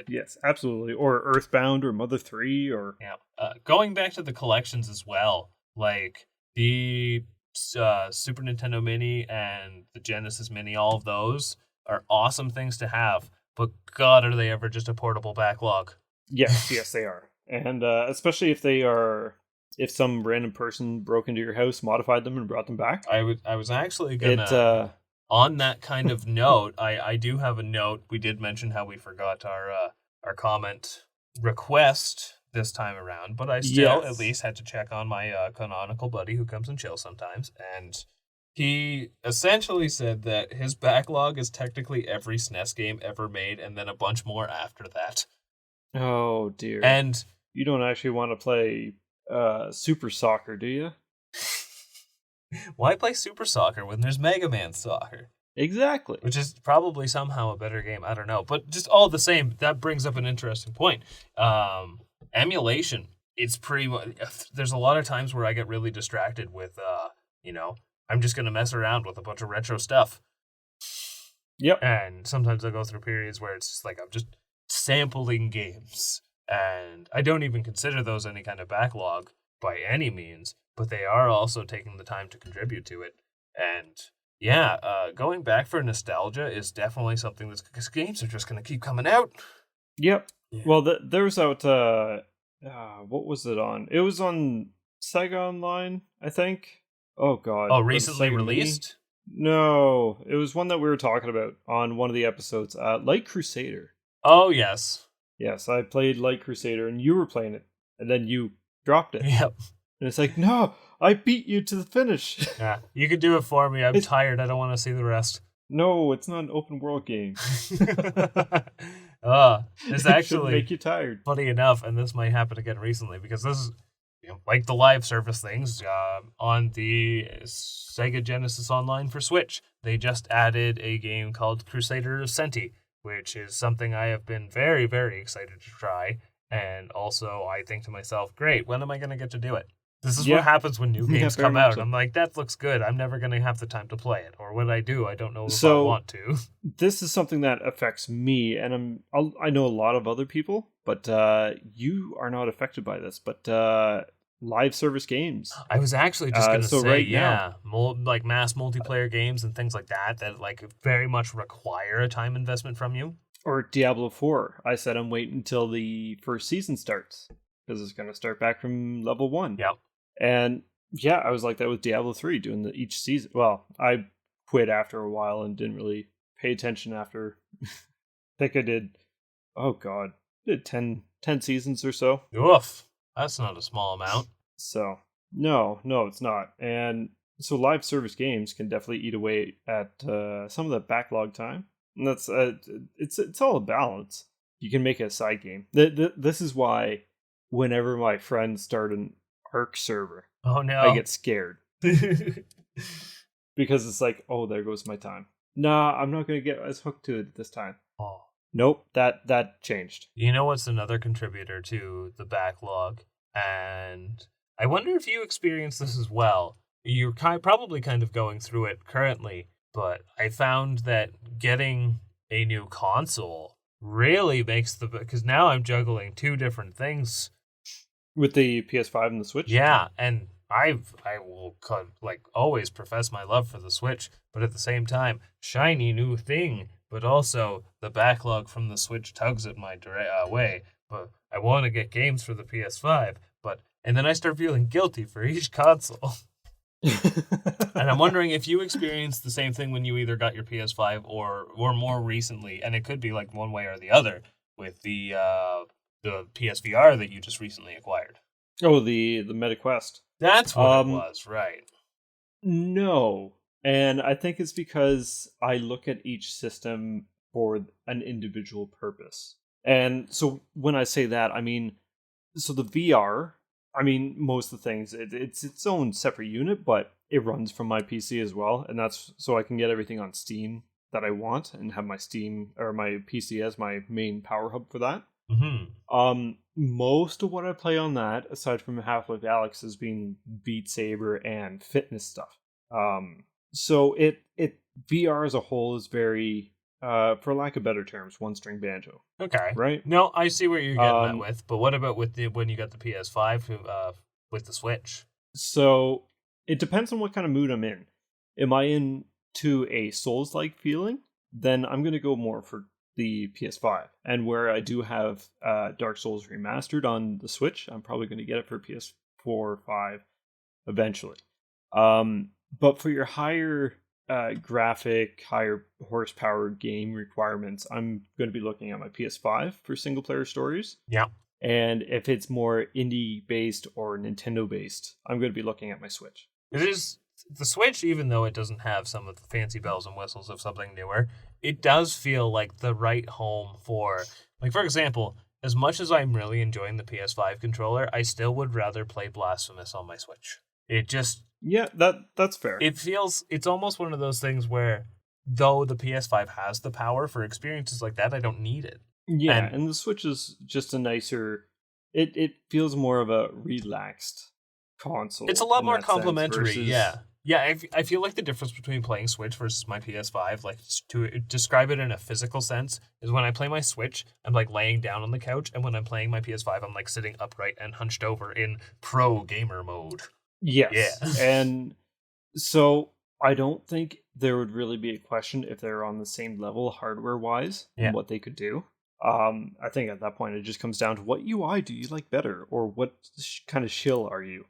yes, absolutely. Or Earthbound or Mother 3 or... Yeah. Going back to the collections as well, like the Super Nintendo Mini and the Genesis Mini, all of those are awesome things to have, but God, are they ever just a portable backlog? Yes, they are. And especially if some random person broke into your house, modified them, and brought them back. I was actually gonna on that kind of note. I do have a note. We did mention how we forgot our comment request this time around, but I still at least had to check on my canonical buddy who comes and chills sometimes, and he essentially said that his backlog is technically every SNES game ever made, and then a bunch more after that. Oh dear! And you don't actually want to play Super Soccer, do you? Why play Super Soccer when there's Mega Man Soccer? Exactly. Which is probably somehow a better game. I don't know. But just all the same, that brings up an interesting point. Emulation. It's pretty much, there's a lot of times where I get really distracted with, I'm just going to mess around with a bunch of retro stuff. Yep. And sometimes I go through periods where it's just like I'm just sampling games. And I don't even consider those any kind of backlog by any means, but they are also taking the time to contribute to it. And yeah, going back for nostalgia is definitely something that's, because games are just going to keep coming out. Yep. Yeah. Well, there's out, what was it on? It was on Sega Online, I think. Oh, God. Oh, Or the recently Sega Mini? released? No, it was one that we were talking about on one of the episodes. Light Crusader. Oh, yes. Yes, I played Light Crusader, and you were playing it, and then you dropped it. Yep. And it's like, no, I beat you to the finish. Yeah, you could do it for me. I'm It's- tired. I don't want to see the rest. No, it's not an open world game. It's It should actually make you tired. funny enough, and this might happen again recently, because this is like the live service things on the Sega Genesis Online for Switch. They just added a game called Crusader Senti, which is something I have been very, very excited to try. And also, I think to myself, great, when am I going to get to do it? This is Yeah. what happens when new Yeah, games very come much out. so. I'm like, that looks good. I'm never going to have the time to play it. Or when I do, I don't know if I So- want to. This is something that affects me, and I know a lot of other people, but you are not affected by this. But live service games. I was actually just going to so say, right yeah, like mass multiplayer games and things like that like very much require a time investment from you. Or Diablo 4. I said I'm waiting until the first season starts, because it's going to start back from level 1. Yep. And yeah, I was like that with Diablo 3, doing each season. Well, I quit after a while and didn't really pay attention after. I think I did, oh God, did 10 seasons or so. Oof. That's not a small amount. So, no, it's not. And so live service games can definitely eat away at some of the backlog time. And that's it's all a balance. You can make it a side game. This is why whenever my friends start an Arc server, Oh no. I get scared, because it's like, oh, there goes my time. Nah, I'm not gonna get as hooked to it this time. Oh. Nope, that changed. You know what's another contributor to the backlog? And I wonder if you experience this as well. You're probably kind of going through it currently, but I found that getting a new console really makes because now I'm juggling two different things. With the PS5 and the Switch? Yeah, and I will like always profess my love for the Switch, but at the same time, shiny new thing. But also the backlog from the Switch tugs at my way. But I want to get games for the PS5, and then I start feeling guilty for each console. And I'm wondering if you experienced the same thing when you either got your PS5 or more recently, and it could be like one way or the other with the PSVR that you just recently acquired. Oh, the MetaQuest. That's what it was, right? No. And I think it's because I look at each system for an individual purpose. And so when I say that, I mean, so the VR, I mean, most of the things, it's its own separate unit, but it runs from my PC as well. And that's so I can get everything on Steam that I want and have my Steam or my PC as my main power hub for that. Mm-hmm. Most of what I play on that, aside from Half-Life Alyx, has been Beat Saber and fitness stuff. So it VR as a whole is very, for lack of better terms, one-string banjo. Okay. Right? No, I see what you're getting at with, but what about with when you got the PS5 with the Switch? So it depends on what kind of mood I'm in. Am I into a Souls-like feeling? Then I'm going to go more for the PS5. And where I do have Dark Souls Remastered on the Switch, I'm probably going to get it for PS4 or 5 eventually. But for your higher graphic, higher horsepower game requirements, I'm going to be looking at my PS5 for single player stories. Yeah. And if it's more indie based or Nintendo based, I'm going to be looking at my Switch. It is the Switch, even though it doesn't have some of the fancy bells and whistles of something newer, it does feel like the right home for, like, for example, as much as I'm really enjoying the PS5 controller, I still would rather play Blasphemous on my Switch. It just... Yeah, that's fair. It's almost one of those things where though the PS5 has the power for experiences like that, I don't need it. Yeah, and the Switch is just a nicer. It feels more of a relaxed console. It's a lot in more that sense complimentary, versus, yeah. Yeah, I feel like the difference between playing Switch versus my PS5, like to describe it in a physical sense, is when I play my Switch, I'm like laying down on the couch, and when I'm playing my PS5, I'm like sitting upright and hunched over in pro gamer mode. Yes, Yeah. and so I don't think there would really be a question if they're on the same level hardware wise Yeah. and what they could do. I think at that point it just comes down to what UI do you like better, or what kind of shill are you.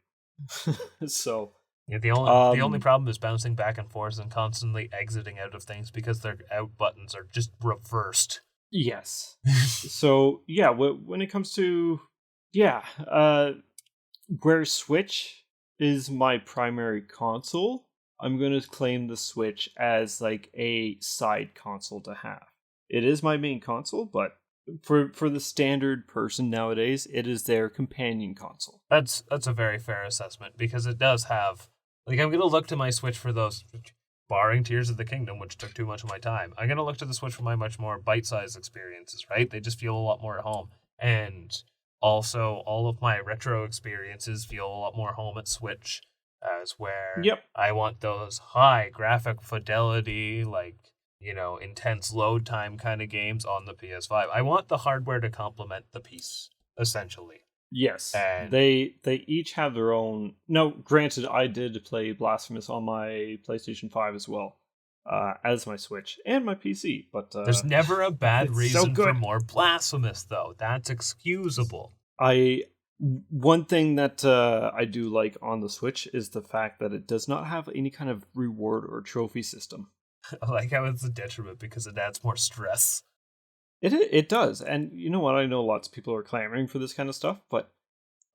So Yeah, the only problem is bouncing back and forth and constantly exiting out of things because their out buttons are just reversed. yes. So yeah, when it comes to where Switch is my primary console, I'm going to claim the Switch as like a side console to have. It is my main console, but for the standard person nowadays, it is their companion console. That's a very fair assessment because it does have, like, I'm gonna look to my Switch for those, barring Tears of the Kingdom, which took too much of my time. I'm gonna look to the Switch for my much more bite-sized experiences, right? They just feel a lot more at home, and also all of my retro experiences feel a lot more home at Switch, as where Yep. I want those high graphic fidelity, like, intense load time kind of games on the PS5. I want the hardware to complement the piece, essentially. Yes, And they each have their own. Now, granted, I did play Blasphemous on my PlayStation 5 as well, as my Switch and my PC. But there's never a bad it's reason so for good. more Blasphemous, though. That's excusable. One thing that I do like on the Switch is the fact that it does not have any kind of reward or trophy system. I like how it's a detriment because it adds more stress. It does, and you know what? I know lots of people are clamoring for this kind of stuff, but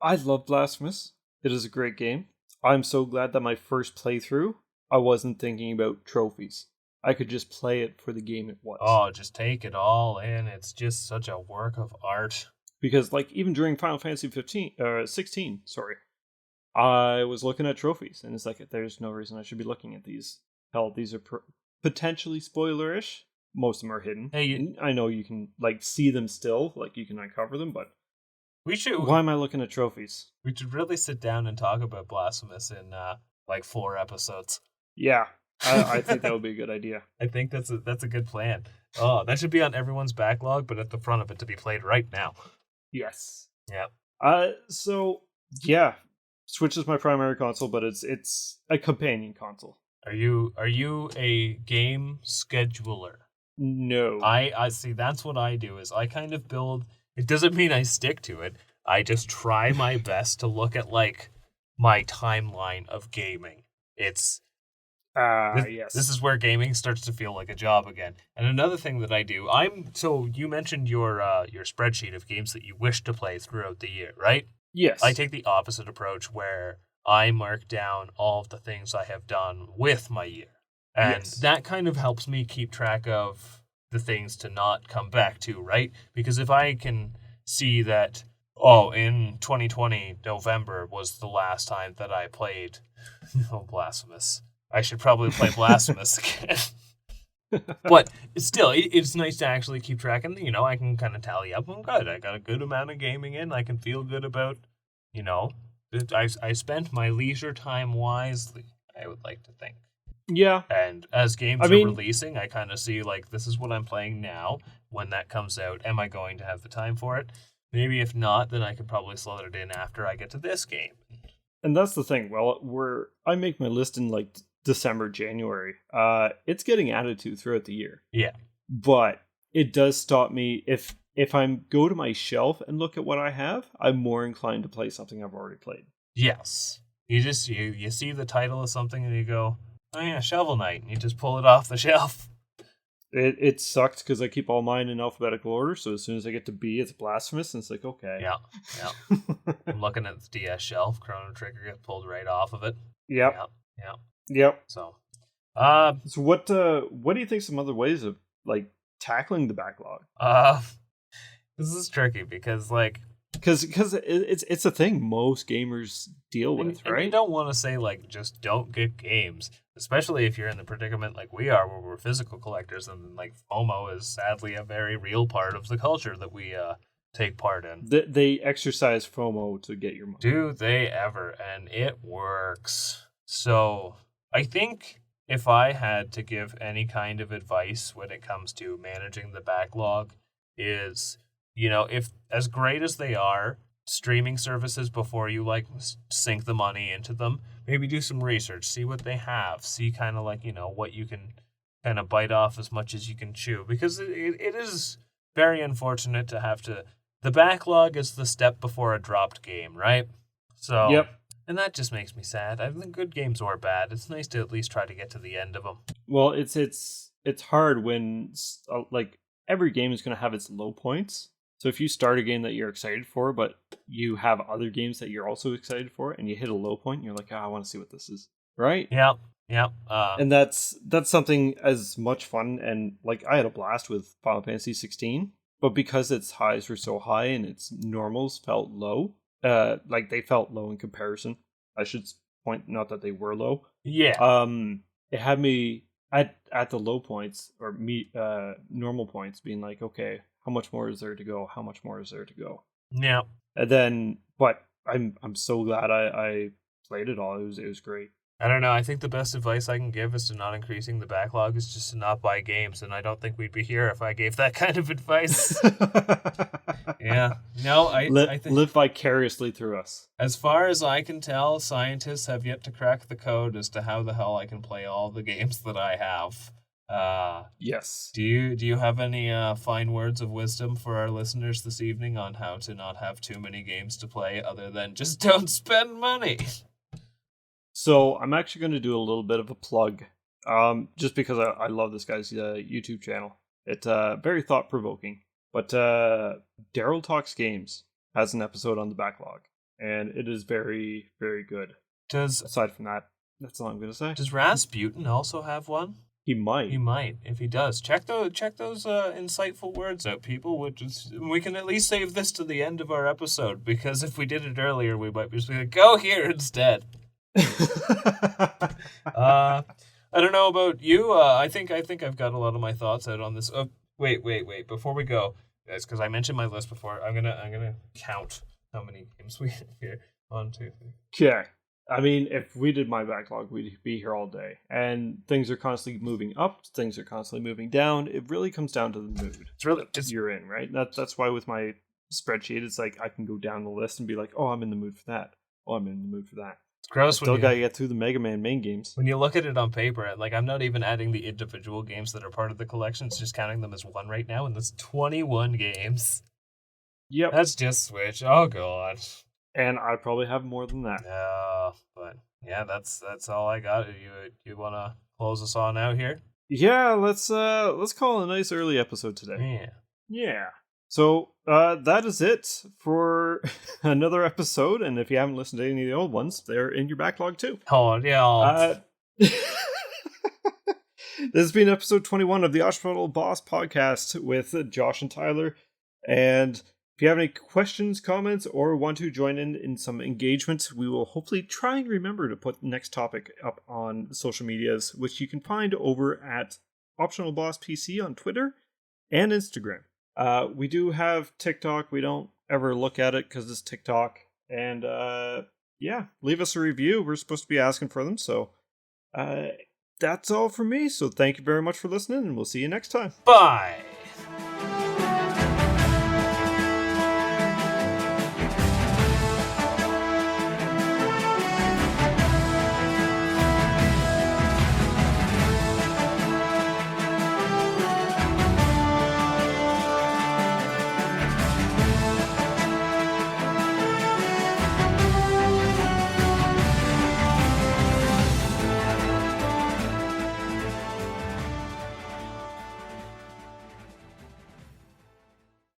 I love Blasphemous. It is a great game. I'm so glad that my first playthrough, I wasn't thinking about trophies. I could just play it for the game it was. Oh, just take it all in. It's just such a work of art. Because like even during Final Fantasy 16, sorry, I was looking at trophies, and it's like there's no reason I should be looking at these. Hell, these are potentially spoilerish. Most of them are hidden. Hey, I know you can like see them still, like you can uncover them, but we should. why am I looking at trophies? We should really sit down and talk about Blasphemous in like 4 episodes. Yeah, I think that would be a good idea. I think that's a good plan. Oh, that should be on everyone's backlog, but at the front of it to be played right now. Yes. Yeah. So yeah, Switch is my primary console, but it's a companion console. Are you a game scheduler? No. I see. That's what I do. Is I kind of build. It doesn't mean I stick to it. I just try my best to look at like my timeline of gaming. It's yes. This is where gaming starts to feel like a job again. And another thing that I do, so you mentioned your spreadsheet of games that you wish to play throughout the year, right? Yes. I take the opposite approach where I mark down all of the things I have done with my year. And that kind of helps me keep track of the things to not come back to, right? Because if I can see that, in 2020, November was the last time that I played Blasphemous. I should probably play Blasphemous again. But it's nice to actually keep track, and I can kind of tally up. I'm good. I got a good amount of gaming in. I can feel good about, I spent my leisure time wisely, I would like to think. Yeah. And as games are releasing, I kind of see, like, this is what I'm playing now. When that comes out, am I going to have the time for it? Maybe if not, then I could probably slot it in after I get to this game. And that's the thing. Well, I make my list in, like, December, January. It's getting added to throughout the year. Yeah. But it does stop me if I go to my shelf and look at what I have, I'm more inclined to play something I've already played. Yes. You just you see the title of something and you go, oh yeah, Shovel Knight, and you just pull it off the shelf. It sucked because I keep all mine in alphabetical order, so as soon as I get to B, it's Blasphemous, and it's like, okay. Yeah. I'm looking at the DS shelf, Chrono Trigger gets pulled right off of it. Yep. Yep. So what do you think some other ways of, like, tackling the backlog? This is tricky because, like, because it's a thing most gamers deal with, And right? you don't want to say, like, just don't get games, especially if you're in the predicament like we are, where we're physical collectors, and, like, FOMO is sadly a very real part of the culture that we take part in. They exercise FOMO to get your money. Do they ever? And it works. So, I think if I had to give any kind of advice when it comes to managing the backlog, is, if as great as they are, streaming services, before you like sink the money into them, maybe do some research, see what they have, see kind of like, what you can kind of bite off as much as you can chew, because it is very unfortunate to have to. The backlog is the step before a dropped game, right? So, Yep. and that just makes me sad. I think good games or bad, it's nice to at least try to get to the end of them. Well, it's hard when like every game is going to have its low points. So if you start a game that you're excited for, but you have other games that you're also excited for, and you hit a low point, and you're like, I want to see what this is, right? Yep. And that's something as much fun, and like I had a blast with Final Fantasy 16, but because its highs were so high and its normals felt low, like they felt low in comparison. I should point, not that they were low. Yeah. It had me at the low points, or normal points, being like, okay, how much more is there to go? How much more is there to go? Yeah. And then, but I'm so glad I played it all. It was great. I don't know. I think the best advice I can give is to not increasing the backlog, is just to not buy games, and I don't think we'd be here if I gave that kind of advice. Yeah. No, I think live vicariously through us. As far as I can tell, scientists have yet to crack the code as to how the hell I can play all the games that I have. Yes. Do you have any fine words of wisdom for our listeners this evening on how to not have too many games to play, other than just don't spend money? So I'm actually going to do a little bit of a plug, just because I love this guy's YouTube channel. It's very thought provoking. But Daryl Talks Games has an episode on the backlog, and it is very, very good. Aside from that, that's all I'm going to say. Does Rasputin also have one? He might. He might. If he does, check those insightful words out, people. We can at least save this to the end of our episode, because if we did it earlier, we might just be like, go here instead. I don't know about you. I think I've got a lot of my thoughts out on this. Wait. Before we go, guys, because I mentioned my list before, I'm gonna count how many games we have here. 1, 2, 3. Okay. I mean, if we did my backlog, we'd be here all day. And things are constantly moving up. Things are constantly moving down. It really comes down to the mood you're in, right? That's why with my spreadsheet, it's like I can go down the list and be like, oh, I'm in the mood for that. Oh, I'm in the mood for that. It's gross. Still gotta get through the Mega Man main games. When you look at it on paper, like, I'm not even adding the individual games that are part of the collection. It's just counting them as one right now, and that's 21 games. Yep. That's just Switch. Oh, God. And I probably have more than that. No, but yeah, that's all I got. You want to close us on out here? Yeah, let's call it a nice early episode today. Yeah. So that is it for another episode. And if you haven't listened to any of the old ones, they're in your backlog too. Oh yeah. This has been episode 21 of the Oshpodal Boss podcast with Josh and Tyler. And if you have any questions, comments, or want to join in some engagement, we will hopefully try and remember to put the next topic up on social medias, which you can find over at Optional Boss PC on Twitter and Instagram. We do have TikTok. We don't ever look at it because it's TikTok. And yeah, leave us a review. We're supposed to be asking for them. So that's all from me. So thank you very much for listening, and we'll see you next time. Bye.